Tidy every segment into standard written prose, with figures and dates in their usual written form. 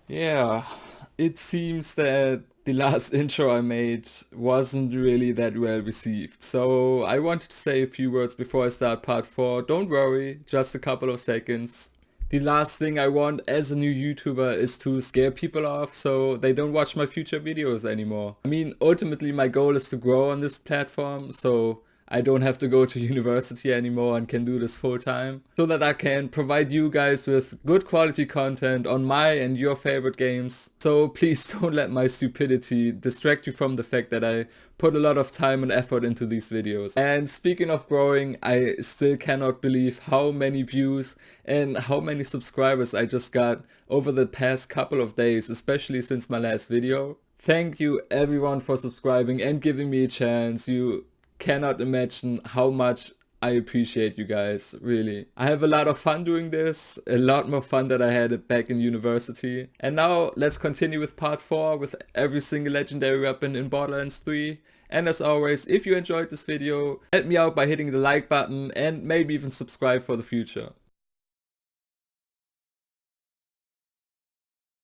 Yeah, it seems that the last intro I made wasn't really that well received. So I wanted to say a few words before I start part 4. Don't worry, just a couple of seconds. The last thing I want as a new YouTuber is to scare people off so they don't watch my future videos anymore. I mean, ultimately my goal is to grow on this platform, so I don't have to go to university anymore and can do this full time, so that I can provide you guys with good quality content on my and your favorite games. So please don't let my stupidity distract you from the fact that I put a lot of time and effort into these videos. And speaking of growing, I still cannot believe how many views and how many subscribers I just got over the past couple of days, especially since my last video. Thank you everyone for subscribing and giving me a chance. You cannot imagine how much I appreciate you guys, really. I have a lot of fun doing this, a lot more fun than I had back in university. And now let's continue with part 4 with every single legendary weapon in Borderlands 3. And as always, if you enjoyed this video, help me out by hitting the like button and maybe even subscribe for the future.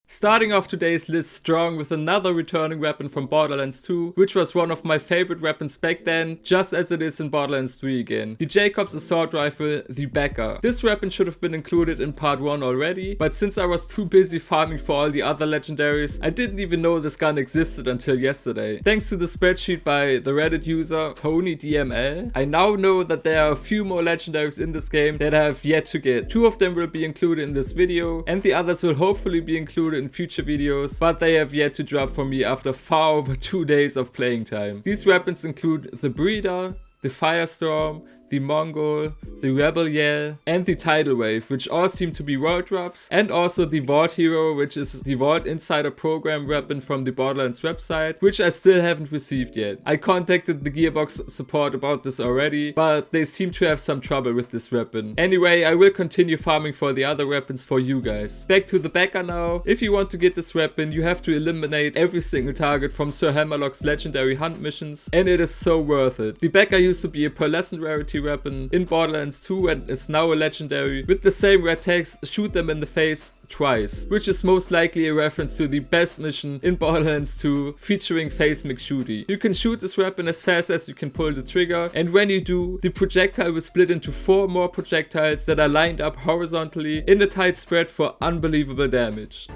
Starting off today's list strong with another returning weapon from Borderlands 2, which was one of my favorite weapons back then, just as it is in Borderlands 3 again. The Jacob's assault rifle, the Bekah. This weapon should have been included in part 1 already, but since I was too busy farming for all the other legendaries, I didn't even know this gun existed until yesterday. Thanks to the spreadsheet by the Reddit user TonyDML, I now know that there are a few more legendaries in this game that I have yet to get. 2 of them will be included in this video, and the others will hopefully be included in future videos, but they have yet to drop for me after far over 2 days of playing time. These weapons include the Breeder, the Firestorm, the Mongol, the Rebel Yell, and the Tidal Wave, which all seem to be world drops, and also the Vault Hero, which is the Vault Insider program weapon from the Borderlands website, which I still haven't received yet. I contacted the Gearbox support about this already, but they seem to have some trouble with this weapon. Anyway, I will continue farming for the other weapons for you guys. Back to the Bekah now. If you want to get this weapon, you have to eliminate every single target from Sir Hammerlock's legendary hunt missions, and it is so worth it. The Bekah used to be a pearlescent rarity weapon in Borderlands 2 and is now a legendary. With the same red text, shoot them in the face twice, which is most likely a reference to the best mission in Borderlands 2 featuring Face McShooty. You can shoot this weapon as fast as you can pull the trigger, and when you do, the projectile will split into 4 more projectiles that are lined up horizontally in a tight spread for unbelievable damage.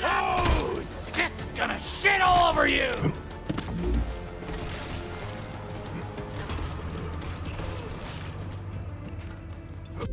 Oh, this is gonna shit all over you!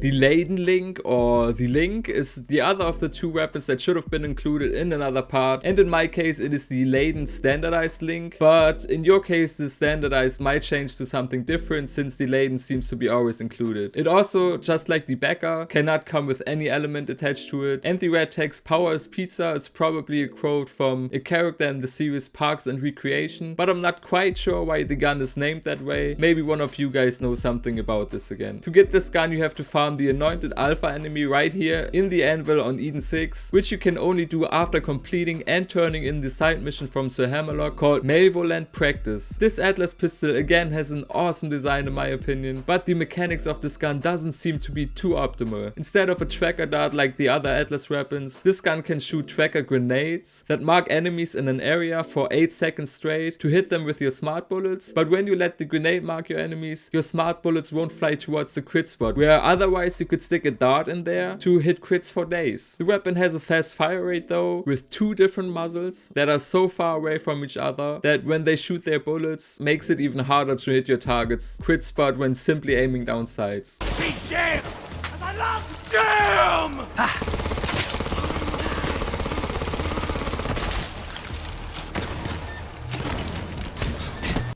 The Laden Link, or the Link, is the other of the 2 weapons that should have been included in another part, and in my case it is the Laden Standardized Link, but in your case the Standardized might change to something different since the Laden seems to be always included. It also, just like the Bekah, cannot come with any element attached to it, and the red text "Power is Pizza" is probably a quote from a character in the series Parks and Recreation, but I'm not quite sure why the gun is named that way. Maybe one of you guys know something about this again. To get this gun you have to farm the anointed alpha enemy right here in the anvil on Eden 6, which you can only do after completing and turning in the side mission from Sir Hammerlock called Malevolent Practice. This Atlas pistol again has an awesome design in my opinion, but the mechanics of this gun doesn't seem to be too optimal. Instead of a tracker dart like the other Atlas weapons, this gun can shoot tracker grenades that mark enemies in an area for 8 seconds straight to hit them with your smart bullets, but when you let the grenade mark your enemies, your smart bullets won't fly towards the crit spot, where otherwise you could stick a dart in there to hit crits for days. The weapon has a fast fire rate though, with 2 different muzzles that are so far away from each other that when they shoot their bullets, makes it even harder to hit your target's crit spot when simply aiming down sights. Be jammed! 'Cause I love jam!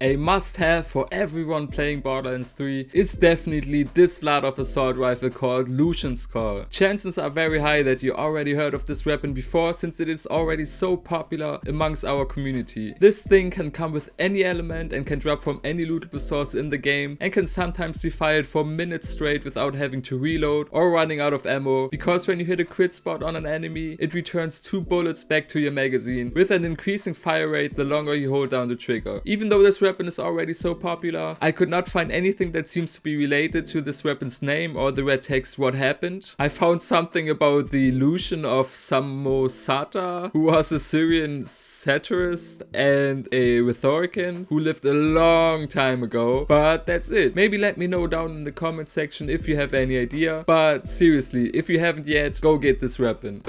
A must-have for everyone playing Borderlands 3 is definitely this Vladov assault rifle called Lucian's Call. Chances are very high that you already heard of this weapon before, since it is already so popular amongst our community. This thing can come with any element and can drop from any lootable source in the game, and can sometimes be fired for minutes straight without having to reload or running out of ammo, because when you hit a crit spot on an enemy, it returns 2 bullets back to your magazine with an increasing fire rate the longer you hold down the trigger. Even though this weapon is already so popular. I could not find anything that seems to be related to this weapon's name or the red text what happened. I found something about the illusion of Samosata, who was a Syrian satirist and a rhetorician who lived a long time ago, but that's it. Maybe let me know down in the comment section if you have any idea, but seriously, if you haven't yet, go get this weapon.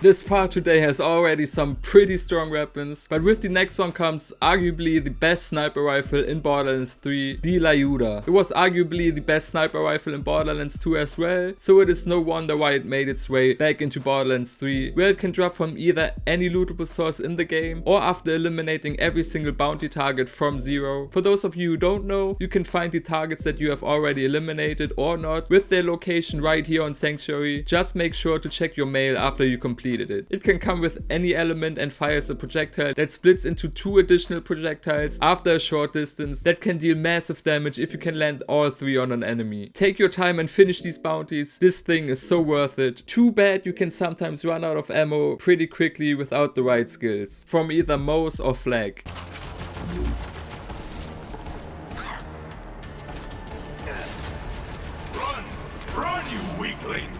This part today has already some pretty strong weapons, but with the next one comes arguably the best sniper rifle in Borderlands 3, the Lyuda. It was arguably the best sniper rifle in Borderlands 2 as well, so it is no wonder why it made its way back into Borderlands 3, where it can drop from either any lootable source in the game or after eliminating every single bounty target from zero. For those of you who don't know, you can find the targets that you have already eliminated or not with their location right here on Sanctuary. Just make sure to check your mail after you complete it. It can come with any element and fires a projectile that splits into 2 additional projectiles after a short distance that can deal massive damage if you can land all 3 on an enemy. Take your time and finish these bounties. This thing is so worth it. Too bad you can sometimes run out of ammo pretty quickly without the right skills from either Mouse or Flag. Run, you weaklings!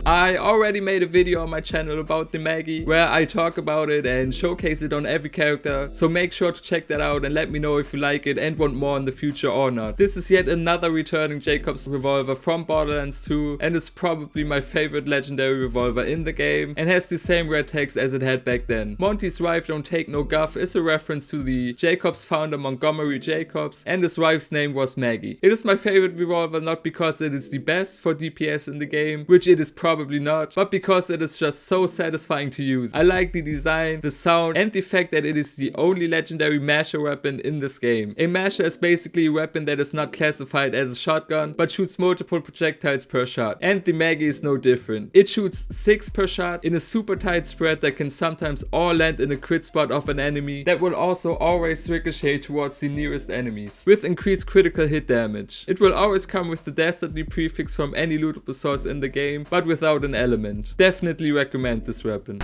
I already made a video on my channel about the Maggie where I talk about it and showcase it on every character, so make sure to check that out and let me know if you like it and want more in the future or not. This is yet another returning Jacob's revolver from Borderlands 2 and is probably my favorite legendary revolver in the game and has the same red text as it had back then. Monty's wife don't take no guff is a reference to the Jacobs founder Montgomery Jacobs, and his wife's name was Maggie. It is my favorite revolver not because it is the best for DPS in the game, which it is probably not, but because it is just so satisfying to use. I like the design, the sound, and the fact that it is the only legendary masher weapon in this game. A masher is basically a weapon that is not classified as a shotgun, but shoots multiple projectiles per shot, and the Maggie is no different. It shoots 6 per shot in a super tight spread that can sometimes all land in a crit spot of an enemy that will also always ricochet towards the nearest enemies, with increased critical hit damage. It will always come with the dastardly prefix from any lootable source in the game, but without an element. Definitely recommend this weapon.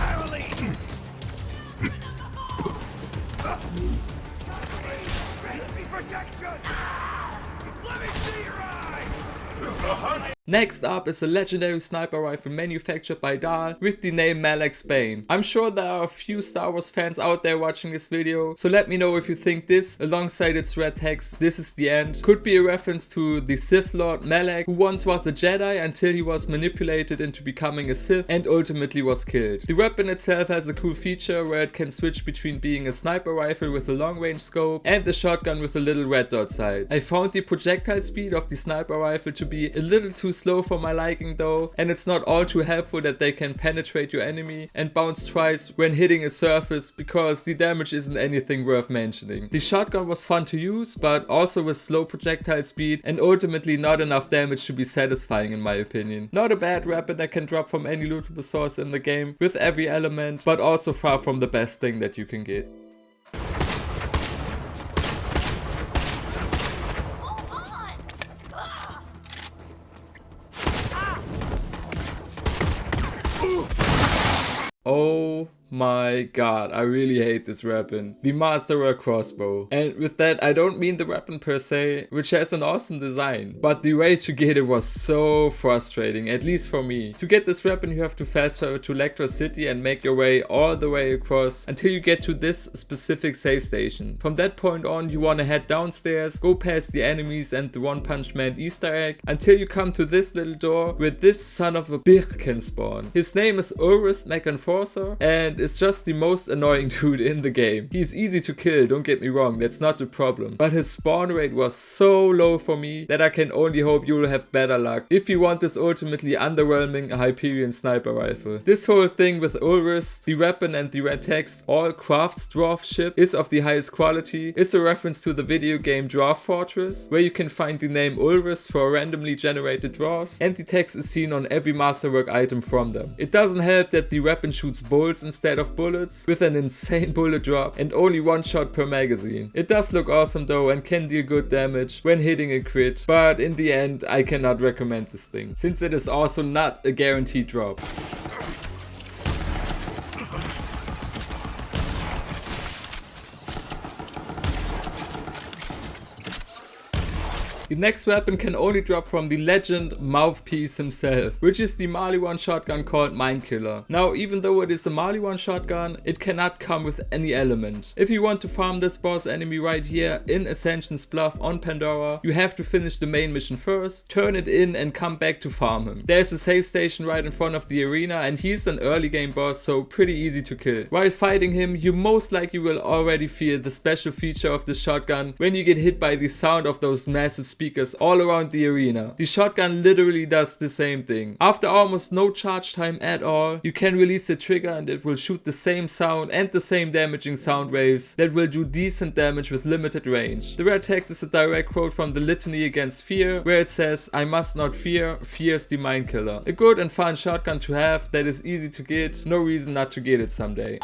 Next up is a legendary sniper rifle manufactured by Dahl with the name Malak's Bane. I'm sure there are a few Star Wars fans out there watching this video, so let me know if you think this, alongside its red text, "This is the end," could be a reference to the Sith Lord Malak, who once was a Jedi until he was manipulated into becoming a Sith and ultimately was killed. The weapon itself has a cool feature where it can switch between being a sniper rifle with a long range scope and a shotgun with a little red dot sight. I found the projectile speed of the sniper rifle to be a little too slow for my liking though, and it's not all too helpful that they can penetrate your enemy and bounce twice when hitting a surface, because the damage isn't anything worth mentioning. The shotgun was fun to use, but also with slow projectile speed and ultimately not enough damage to be satisfying in my opinion. Not a bad weapon that can drop from any lootable source in the game with every element, but also far from the best thing that you can get. Oh my god, I really hate this weapon. The Masterwork Crossbow. And with that, I don't mean the weapon per se, which has an awesome design, but the way to get it was so frustrating, at least for me. To get this weapon, you have to fast travel to Lector City and make your way all the way across until you get to this specific save station. From that point on, you want to head downstairs, go past the enemies and the One Punch Man Easter egg until you come to this little door where this son of a bitch can spawn. His name is Ulrich McEnforcer, and is just the most annoying dude in the game. He's easy to kill, don't get me wrong, that's not the problem. But his spawn rate was so low for me that I can only hope you'll have better luck if you want this ultimately underwhelming Hyperion sniper rifle. This whole thing with Ulrich, the weapon and the red text, all crafts dwarf ship, is of the highest quality, is a reference to the video game Dwarf Fortress, where you can find the name Ulrich for randomly generated dwarfs, and the text is seen on every Masterwork item from them. It doesn't help that the weapon shoots bolts instead set of bullets with an insane bullet drop and only one shot per magazine. It does look awesome though and can deal good damage when hitting a crit, but in the end I cannot recommend this thing, since it is also not a guaranteed drop. The next weapon can only drop from the legend Mouthpiece himself, which is the Marley 1 shotgun called Mindkiller. Now, even though it is a Marley 1 shotgun, it cannot come with any element. If you want to farm this boss enemy right here in Ascension's Bluff on Pandora, you have to finish the main mission first, turn it in and come back to farm him. There's a save station right in front of the arena and he's an early game boss, so pretty easy to kill. While fighting him, you most likely will already feel the special feature of the shotgun when you get hit by the sound of those massive speakers all around the arena. The shotgun literally does the same thing. After almost no charge time at all, you can release the trigger and it will shoot the same sound and the same damaging sound waves that will do decent damage with limited range. The red text is a direct quote from the Litany Against Fear, where it says, "I must not fear, fear is the mind killer." A good and fun shotgun to have that is easy to get, no reason not to get it someday.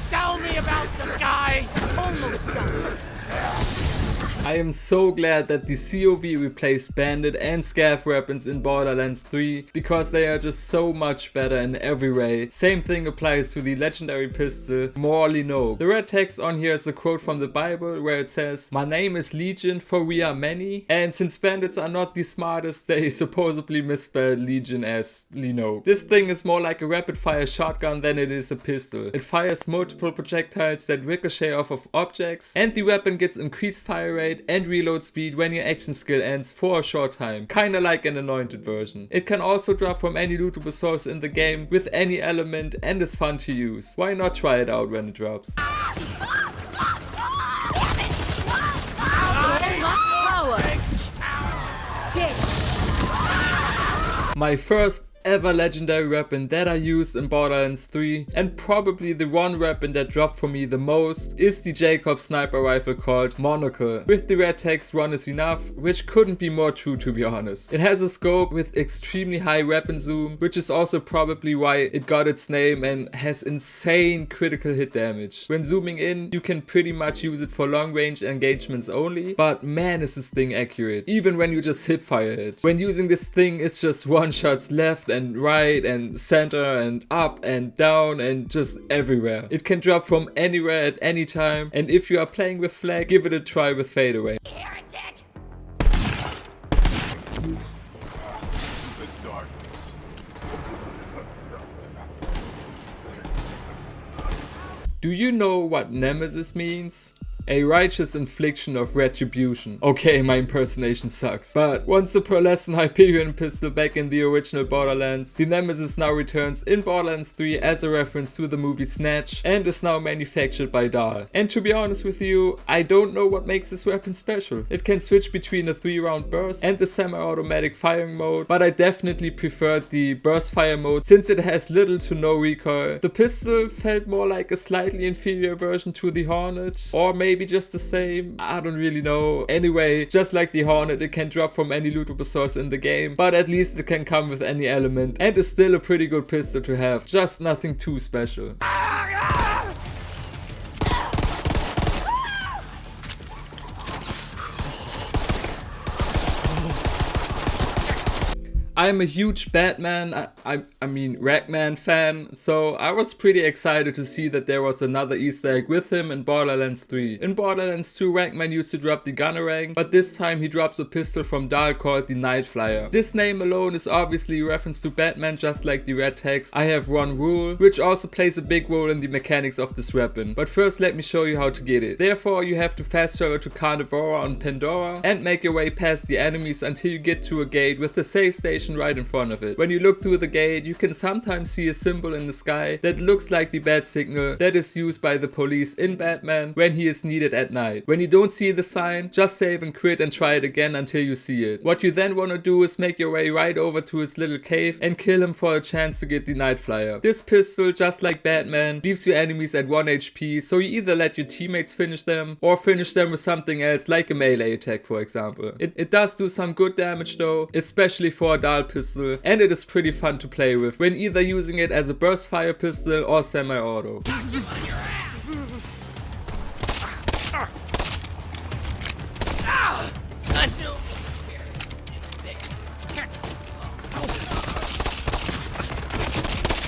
Tell me about the guy! Almost done. I am so glad that the COV replaced bandit and scav weapons in Borderlands 3 because they are just so much better in every way. Same thing applies to the legendary pistol Morley No. The red text on here is a quote from the Bible where it says, "My name is Legion for we are many," and since bandits are not the smartest, they supposedly misspelled Legion as Lino. This thing is more like a rapid fire shotgun than it is a pistol. It fires multiple projectiles that ricochet off of objects, and the weapon gets increased fire rate and reload speed when your action skill ends for a short time, kinda like an anointed version. It can also drop from any lootable source in the game with any element and is fun to use. Why not try it out when it drops? My first ever legendary weapon that I used in Borderlands 3, and probably the one weapon that dropped for me the most, is the Jacob sniper rifle called Monocle. With the red text "one is enough," which couldn't be more true, to be honest. It has a scope with extremely high weapon zoom, which is also probably why it got its name, and has insane critical hit damage. When zooming in, you can pretty much use it for long range engagements only, but man is this thing accurate, even when you just hip fire it. When using this thing, it's just one shots left and right and center and up and down and just everywhere. It can drop from anywhere at any time, and if you are playing with flag, give it a try with fadeaway. Heretic! The darkness. Do you know what Nemesis means? A righteous infliction of retribution. Okay, my impersonation sucks. But once the pearlescent Hyperion pistol back in the original Borderlands, the Nemesis now returns in Borderlands 3 as a reference to the movie Snatch and is now manufactured by Dahl. And to be honest with you, I don't know what makes this weapon special. It can switch between a 3-round burst and the semi-automatic firing mode, but I definitely preferred the burst fire mode since it has little to no recoil. The pistol felt more like a slightly inferior version to the Hornet, or maybe just the same, I don't really know. Anyway, just like the Hornet, it can drop from any lootable source in the game, but at least it can come with any element and is still a pretty good pistol to have, just nothing too special. I'm a huge Batman, I mean Ragman fan, so I was pretty excited to see that there was another Easter egg with him in Borderlands 3. In Borderlands 2, Ragman used to drop the Gunerang, but this time he drops a pistol from Dahl called the Nightflyer. This name alone is obviously a reference to Batman, just like the red text "I have one rule," which also plays a big role in the mechanics of this weapon. But first let me show you how to get it. Therefore you have to fast travel to Carnivora on Pandora and make your way past the enemies until you get to a gate with the save station right in front of it. When you look through the gate, you can sometimes see a symbol in the sky that looks like the bat signal that is used by the police in Batman when he is needed at night. When you don't see the sign, just save and quit and try it again until you see it. What you then want to do is make your way right over to his little cave and kill him for a chance to get the Nightflyer. This pistol, just like Batman, leaves your enemies at 1 HP, so you either let your teammates finish them or finish them with something else like a melee attack, for example. It does do some good damage though, especially for a Dahl mobile pistol, and it is pretty fun to play with when either using it as a burst fire pistol or semi-auto.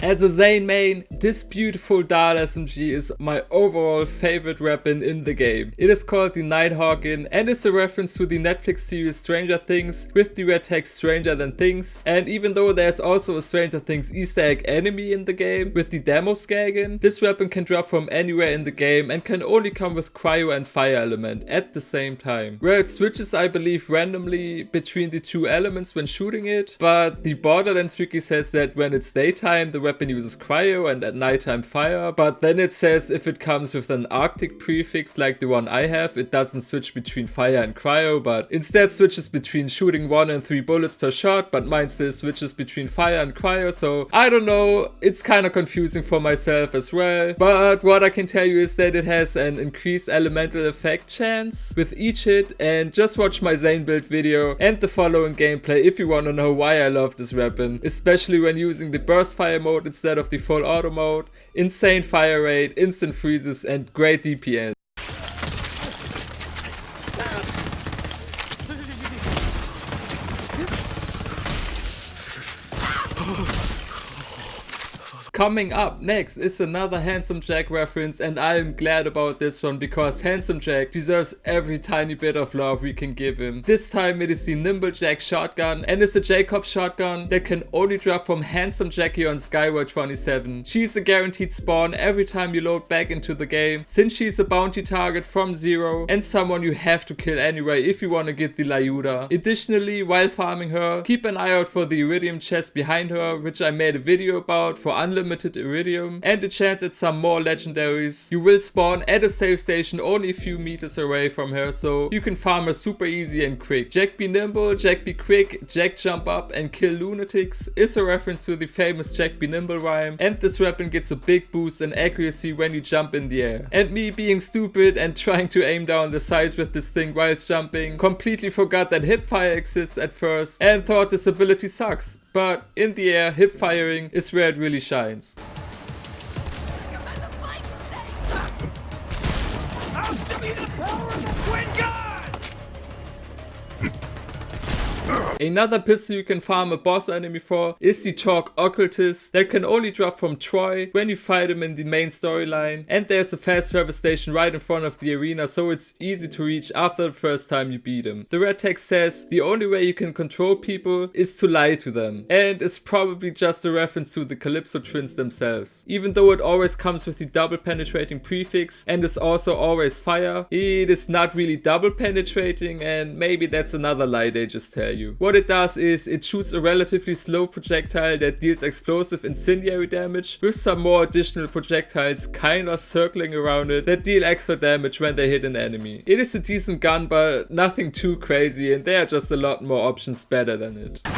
As a Zane main, this beautiful Dahl SMG is my overall favorite weapon in the game. It is called the Night Hawkin and is a reference to the Netflix series Stranger Things with the red text Stranger Than Things. And even though there's also a Stranger Things Easter egg enemy in the game with the Demo Skagen, this weapon can drop from anywhere in the game and can only come with cryo and fire element at the same time. Where it switches, I believe, randomly between the two elements when shooting it, but the Borderlands wiki says that when it's daytime the weapon uses cryo and at nighttime fire, but then it says if it comes with an Arctic prefix like the one I have, it doesn't switch between fire and cryo, but instead switches between shooting 1 and 3 bullets per shot, but mine still switches between fire and cryo, so I don't know, it's kind of confusing for myself as well. But what I can tell you is that it has an increased elemental effect chance with each hit, and just watch my Zane build video and the following gameplay if you want to know why I love this weapon, especially when using the burst fire mode instead of the full auto mode, insane fire rate, instant freezes, and great DPS. Coming up next is another Handsome Jack reference, and I am glad about this one because Handsome Jack deserves every tiny bit of love we can give him. This time it is the Nimble Jack shotgun, and it's a Jacob shotgun that can only drop from Handsome Jackie on Skyward 27. She's a guaranteed spawn every time you load back into the game, since she's a bounty target from 0 and someone you have to kill anyway if you want to get the Lyuda. Additionally, while farming her, keep an eye out for the Iridium chest behind her, which I made a video about for unlimited Iridium and a chance at some more legendaries. You will spawn at a save station only a few meters away from her, so you can farm her super easy and quick. Jack be nimble, Jack be quick, Jack jump up and kill lunatics is a reference to the famous Jack be nimble rhyme, and this weapon gets a big boost in accuracy when you jump in the air. And me being stupid and trying to aim down the sights with this thing whilst jumping, completely forgot that hip fire exists at first and thought this ability sucks. But in the air, hip firing is where it really shines. I'll show you the power of the twin gun! Another pistol you can farm a boss enemy for is the Talk Occultist that can only drop from Troy when you fight him in the main storyline, and there's a fast travel station right in front of the arena, so it's easy to reach after the first time you beat him. The red text says the only way you can control people is to lie to them, and is probably just a reference to the Calypso twins themselves. Even though it always comes with the double penetrating prefix and is also always fire, it is not really double penetrating, and maybe that's another lie they just tell you. What it does is it shoots a relatively slow projectile that deals explosive incendiary damage with some more additional projectiles kinda circling around it that deal extra damage when they hit an enemy. It is a decent gun, but nothing too crazy, and there are just a lot more options better than it. The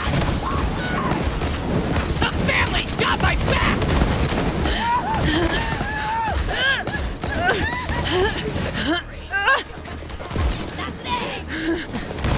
family's got my back!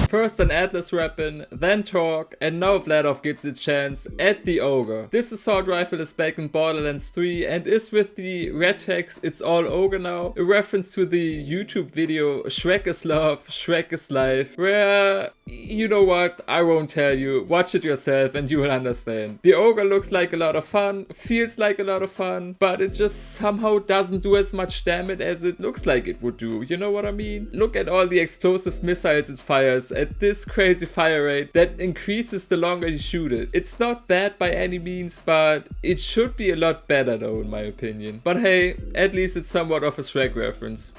First an Atlas weapon, then Torque, and now Vladov gets its chance at the Ogre. This assault rifle is back in Borderlands 3 and is with the red text "It's all Ogre now," a reference to the YouTube video Shrek is Love, Shrek is Life, where, you know what, I won't tell you, watch it yourself and you will understand. The Ogre looks like a lot of fun, feels like a lot of fun, but it just somehow doesn't do as much damage as it looks like it would do, you know what I mean? Look at all the explosive missiles it fires at this crazy fire rate that increases the longer you shoot it. It's not bad by any means, but it should be a lot better though in my opinion. But hey, at least it's somewhat of a Shrek reference.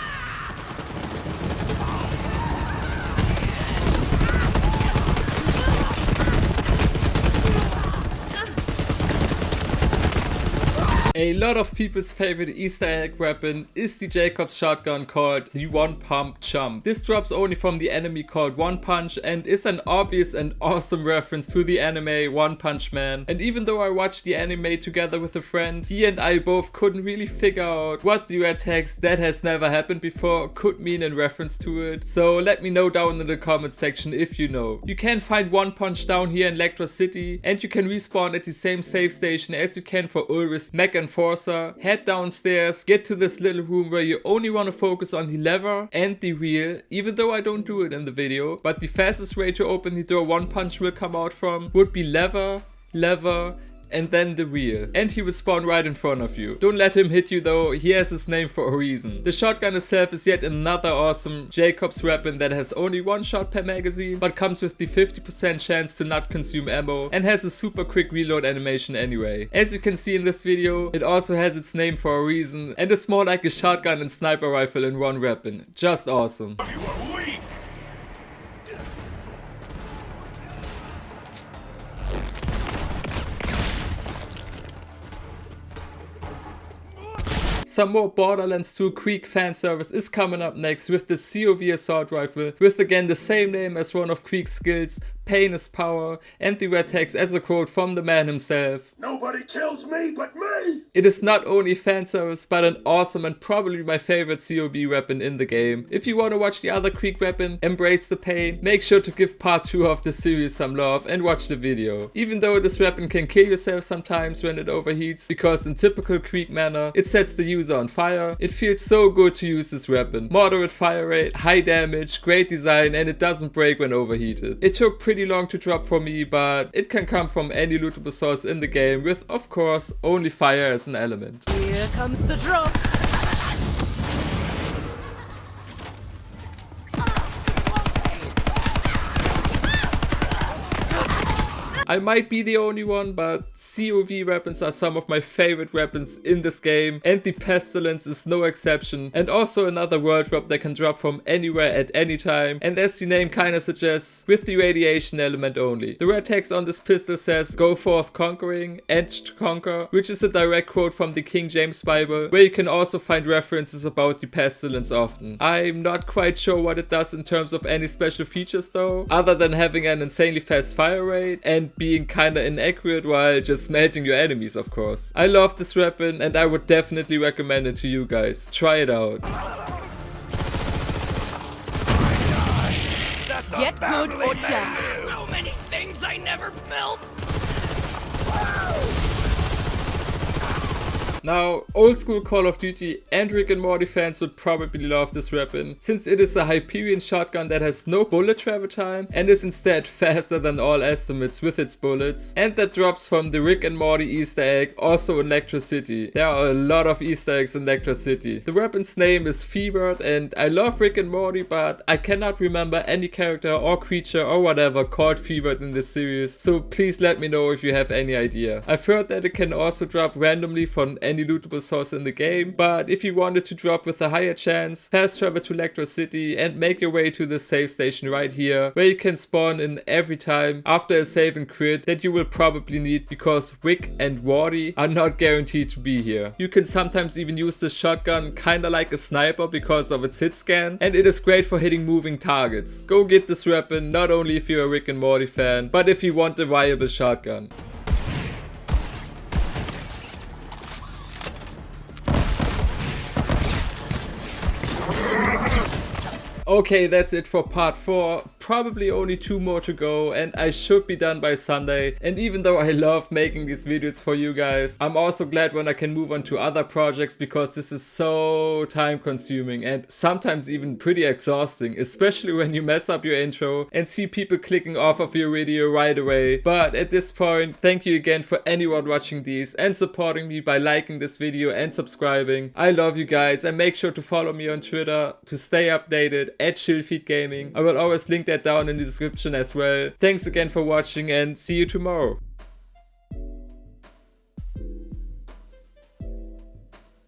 A lot of people's favorite Easter egg weapon is the Jacob's shotgun called the One Pump Chump. This drops only from the enemy called One Punch and is an obvious and awesome reference to the anime One Punch Man. And even though I watched the anime together with a friend, he and I both couldn't really figure out what the red text "that has never happened before" could mean in reference to it. So let me know down in the comment section if you know. You can find One Punch down here in Lectra City, and you can respawn at the same save station as you can for Ulrich, Mech and Forza. Head downstairs, get to this little room where you only want to focus on the lever and the wheel, even though I don't do it in the video. But the fastest way to open the door One Punch will come out from would be lever, and then the wheel. And he will spawn right in front of you. Don't let him hit you though, he has his name for a reason. The shotgun itself is yet another awesome Jacob's weapon that has only one shot per magazine, but comes with the 50% chance to not consume ammo and has a super quick reload animation anyway. As you can see in this video, it also has its name for a reason and is more like a shotgun and sniper rifle in one weapon. Just awesome. Some more Borderlands 2 Creek fan service is coming up next with the COV assault rifle, with again the same name as one of Creek's skills, Pain is Power, and the red text as a quote from the man himself. Nobody kills me but me! It is not only fan service, but an awesome and probably my favorite COV weapon in the game. If you want to watch the other Creek weapon, Embrace the Pain, make sure to give part 2 of the series some love and watch the video. Even though this weapon can kill yourself sometimes when it overheats, because in typical Creek manner, it sets the user on fire, it feels so good to use this weapon. Moderate fire rate, high damage, great design, and it doesn't break when overheated. It took pretty long to drop for me, but it can come from any lootable source in the game with, of course, only fire as an element. Here comes the drop. I might be the only one, but COV weapons are some of my favorite weapons in this game, and the Pestilence is no exception, and also another world drop that can drop from anywhere at any time, and as the name kinda suggests, with the radiation element only. The red text on this pistol says "Go forth conquering, edge to conquer," which is a direct quote from the King James Bible, where you can also find references about the Pestilence often. I'm not quite sure what it does in terms of any special features though, other than having an insanely fast fire rate and being kinda inaccurate while just melting your enemies, of course. I love this weapon and I would definitely recommend it to you guys. Try it out. Get good or die. So many things I never built! Now, old school Call of Duty and Rick and Morty fans would probably love this weapon, since it is a Hyperion shotgun that has no bullet travel time and is instead faster than all estimates with its bullets, and that drops from the Rick and Morty Easter egg also in Lectra City. There are a lot of Easter eggs in Lectra City. The weapon's name is Fevered, and I love Rick and Morty, but I cannot remember any character or creature or whatever called Fevered in this series, so please let me know if you have any idea. I've heard that it can also drop randomly from any lootable source in the game, but if you wanted to drop with a higher chance, fast travel to Lectra City and make your way to the save station right here, where you can spawn in every time after a save and crit that you will probably need, because Rick and Morty are not guaranteed to be here. You can sometimes even use this shotgun kinda like a sniper because of its hit scan, and it is great for hitting moving targets. Go get this weapon, not only if you're a Rick and Morty fan, but if you want a viable shotgun. Okay, that's it for part 4. Probably only 2 more to go and I should be done by Sunday. And even though I love making these videos for you guys, I'm also glad when I can move on to other projects, because this is so time consuming and sometimes even pretty exhausting, especially when you mess up your intro and see people clicking off of your video right away. But at this point, thank you again for anyone watching these and supporting me by liking this video and subscribing. I love you guys, and make sure to follow me on Twitter to stay updated at ChillFeedGaming. I will always link that down in the description as well. Thanks again for watching and see you tomorrow.